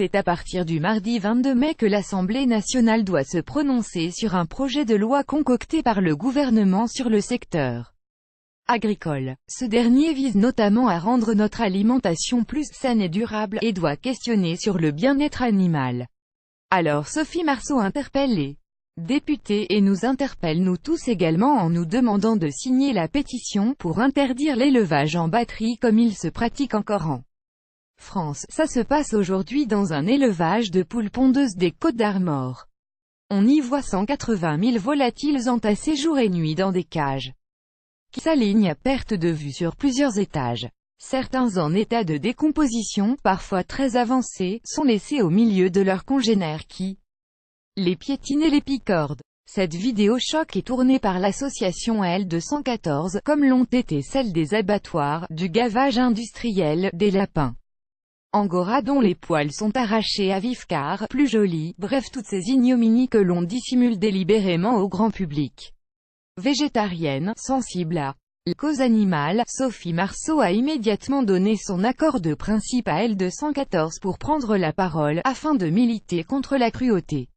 C'est à partir du mardi 22 mai que l'Assemblée nationale doit se prononcer sur un projet de loi concocté par le gouvernement sur le secteur agricole. Ce dernier vise notamment à rendre notre alimentation plus saine et durable, et doit questionner sur le bien-être animal. Alors Sophie Marceau interpelle les députés et nous interpelle nous tous également en nous demandant de signer la pétition pour interdire l'élevage en batterie comme il se pratique encore en France. Ça se passe aujourd'hui dans un élevage de poules pondeuses des Côtes-d'Armor. On y voit 180 000 volatiles entassés jour et nuit dans des cages qui s'alignent à perte de vue sur plusieurs étages. Certains en état de décomposition, parfois très avancé, sont laissés au milieu de leurs congénères qui les piétinent et les picordent. Cette vidéo choc est tournée par l'association L214, comme l'ont été celles des abattoirs, du gavage industriel, des lapins angora dont les poils sont arrachés à vif car plus jolis, bref toutes ces ignominies que l'on dissimule délibérément au grand public. Végétarienne, sensible à la cause animale, Sophie Marceau a immédiatement donné son accord de principe à L214 pour prendre la parole, afin de militer contre la cruauté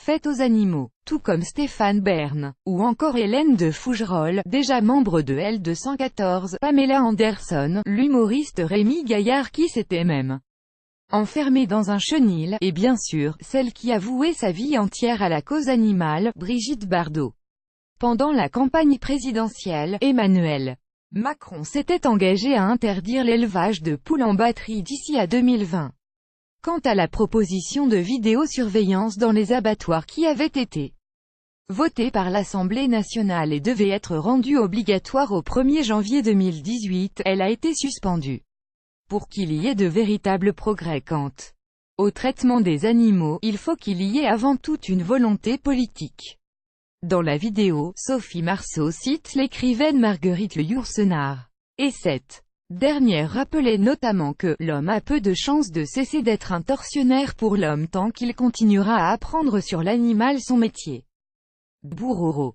faite aux animaux, tout comme Stéphane Bern, ou encore Hélène de Fougerolles, déjà membre de L214, Pamela Anderson, l'humoriste Rémi Gaillard qui s'était même enfermée dans un chenil, et bien sûr, celle qui a voué sa vie entière à la cause animale, Brigitte Bardot. Pendant la campagne présidentielle, Emmanuel Macron s'était engagé à interdire l'élevage de poules en batterie d'ici à 2020. Quant à la proposition de vidéosurveillance dans les abattoirs qui avait été votée par l'Assemblée nationale et devait être rendue obligatoire au 1er janvier 2018, elle a été suspendue. Pour qu'il y ait de véritables progrès quant au traitement des animaux, il faut qu'il y ait avant tout une volonté politique. Dans la vidéo, Sophie Marceau cite l'écrivaine Marguerite Le Yourcenar. Et cette dernière rappelait notamment que « l'homme a peu de chances de cesser d'être un tortionnaire pour l'homme tant qu'il continuera à apprendre sur l'animal son métier. » Bourreau.